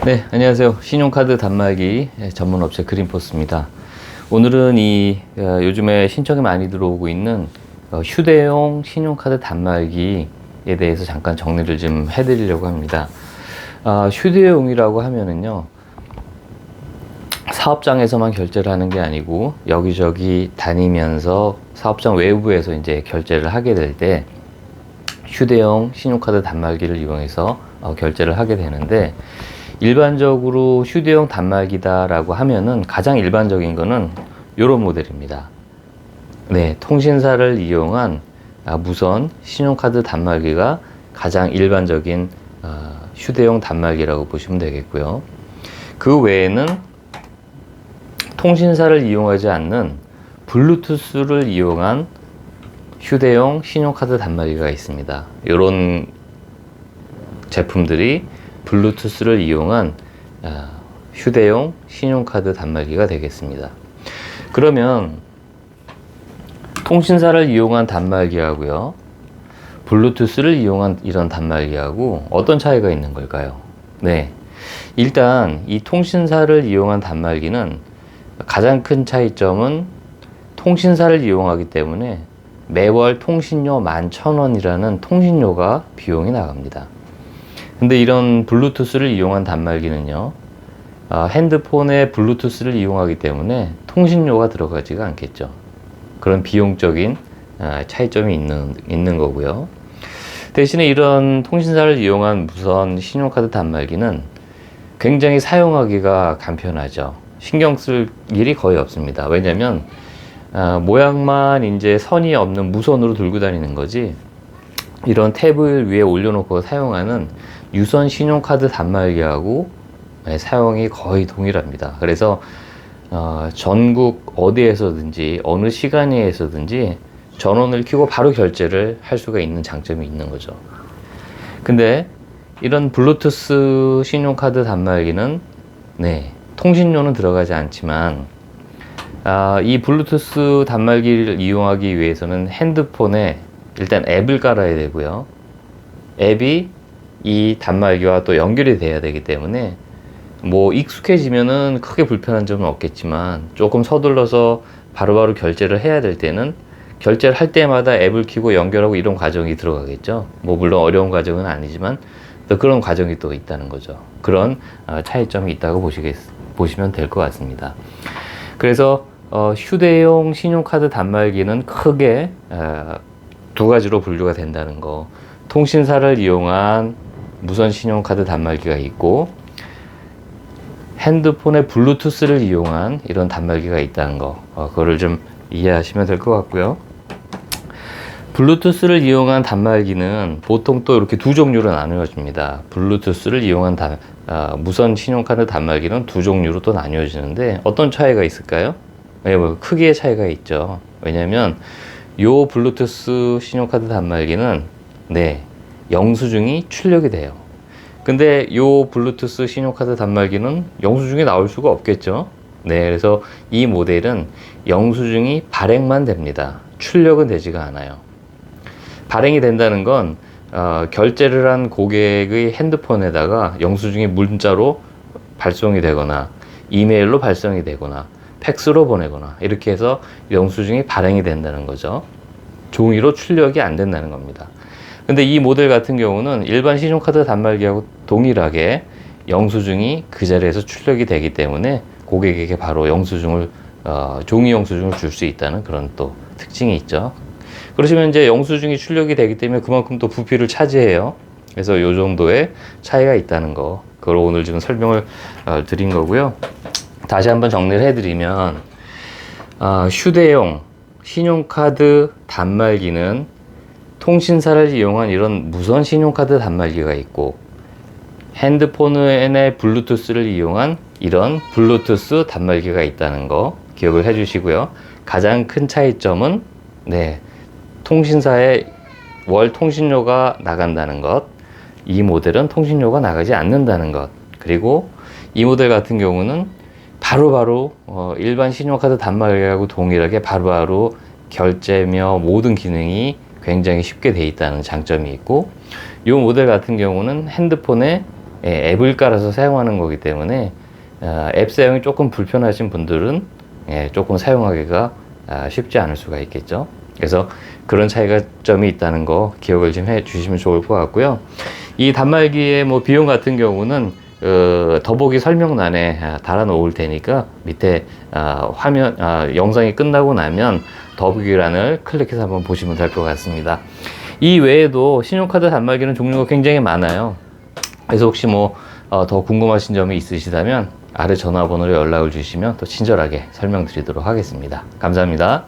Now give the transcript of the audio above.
네, 안녕하세요. 신용카드 단말기 전문 업체 그린포스입니다. 오늘은 요즘에 신청이 많이 들어오고 있는 휴대용 신용카드 단말기에 대해서 잠깐 정리를 좀 해드리려고 합니다. 휴대용이라고 하면은요, 사업장에서만 결제를 하는 게 아니고 여기저기 다니면서 사업장 외부에서 이제 결제를 하게 될 때 휴대용 신용카드 단말기를 이용해서 결제를 하게 되는데, 일반적으로 휴대용 단말기다라고 하면은 가장 일반적인 거는 이런 모델입니다. 네, 통신사를 이용한 무선 신용카드 단말기가 가장 일반적인 휴대용 단말기라고 보시면 되겠고요. 그 외에는 통신사를 이용하지 않는 블루투스를 이용한 휴대용 신용카드 단말기가 있습니다. 이런 제품들이 블루투스를 이용한 휴대용 신용카드 단말기가 되겠습니다. 그러면 통신사를 이용한 단말기하고요, 블루투스를 이용한 이런 단말기하고 어떤 차이가 있는 걸까요? 네, 일단 이 통신사를 이용한 단말기는 가장 큰 차이점은 통신사를 이용하기 때문에 매월 통신료 11,000원이라는 통신료가 비용이 나갑니다. 근데 이런 블루투스를 이용한 단말기는요, 핸드폰에 블루투스를 이용하기 때문에 통신료가 들어가지가 않겠죠. 그런 비용적인 차이점이 있는 거고요. 대신에 이런 통신사를 이용한 무선 신용카드 단말기는 굉장히 사용하기가 간편하죠. 신경 쓸 일이 거의 없습니다. 왜냐면 모양만 이제 선이 없는 무선으로 들고 다니는 거지, 이런 탭을 위에 올려놓고 사용하는 유선 신용카드 단말기하고 사용이 거의 동일합니다. 그래서 전국 어디에서든지 어느 시간에서든지 전원을 켜고 바로 결제를 할 수가 있는 장점이 있는 거죠. 근데 이런 블루투스 신용카드 단말기는 통신료는 들어가지 않지만 이 블루투스 단말기를 이용하기 위해서는 핸드폰에 일단 앱을 깔아야 되고요. 앱이 이 단말기와 또 연결이 돼야 되기 때문에 뭐 익숙해지면은 크게 불편한 점은 없겠지만, 조금 서둘러서 바로바로 결제를 해야 될 때는 결제를 할 때마다 앱을 켜고 연결하고 이런 과정이 들어가겠죠. 뭐 물론 어려운 과정은 아니지만 또 그런 과정이 또 있다는 거죠. 그런 차이점이 있다고 보시면 될 것 같습니다. 그래서 휴대용 신용카드 단말기는 크게 두 가지로 분류가 된다는 거. 통신사를 이용한 무선 신용카드 단말기가 있고, 핸드폰의 블루투스를 이용한 이런 단말기가 있다는 거. 그거를 좀 이해하시면 될 것 같고요. 블루투스를 이용한 단말기는 보통 또 이렇게 두 종류로 나누어집니다. 블루투스를 이용한 무선 신용카드 단말기는 두 종류로 또 나뉘어지는데, 어떤 차이가 있을까요? 뭐 크기의 차이가 있죠. 왜냐면 요 블루투스 신용카드 단말기는 영수증이 출력이 돼요. 근데 요 블루투스 신용카드 단말기는 영수증이 나올 수가 없겠죠. 그래서 이 모델은 영수증이 발행만 됩니다. 출력은 되지가 않아요. 발행이 된다는 건 결제를 한 고객의 핸드폰에다가 영수증이 문자로 발송이 되거나 이메일로 발송이 되거나 팩스로 보내거나 이렇게 해서 영수증이 발행이 된다는 거죠. 종이로 출력이 안 된다는 겁니다. 근데 이 모델 같은 경우는 일반 신용카드 단말기하고 동일하게 영수증이 그 자리에서 출력이 되기 때문에 고객에게 바로 종이 영수증을 줄 수 있다는 그런 또 특징이 있죠. 그러시면 이제 영수증이 출력이 되기 때문에 그만큼 또 부피를 차지해요. 그래서 이 정도의 차이가 있다는 거, 그걸 오늘 지금 설명을 드린 거고요. 다시 한번 정리를 해드리면, 휴대용 신용카드 단말기는 통신사를 이용한 이런 무선 신용카드 단말기가 있고, 핸드폰의 블루투스를 이용한 이런 블루투스 단말기가 있다는 거 기억을 해 주시고요. 가장 큰 차이점은 통신사에 월 통신료가 나간다는 것, 이 모델은 통신료가 나가지 않는다는 것, 그리고 이 모델 같은 경우는 바로바로 일반 신용카드 단말기하고 동일하게 바로바로 결제며 모든 기능이 굉장히 쉽게 돼 있다는 장점이 있고, 이 모델 같은 경우는 핸드폰에 앱을 깔아서 사용하는 거기 때문에 앱 사용이 조금 불편하신 분들은 조금 사용하기가 쉽지 않을 수가 있겠죠. 그래서 그런 차이가 점이 있다는 거 기억을 좀 해 주시면 좋을 것 같고요. 이 단말기의 뭐 비용 같은 경우는 더보기 설명란에 달아 놓을 테니까 밑에 화면 영상이 끝나고 나면 더보기란을 클릭해서 한번 보시면 될 것 같습니다. 이 외에도 신용카드 단말기는 종류가 굉장히 많아요. 그래서 혹시 뭐 더 궁금하신 점이 있으시다면 아래 전화번호로 연락을 주시면 또 친절하게 설명드리도록 하겠습니다. 감사합니다.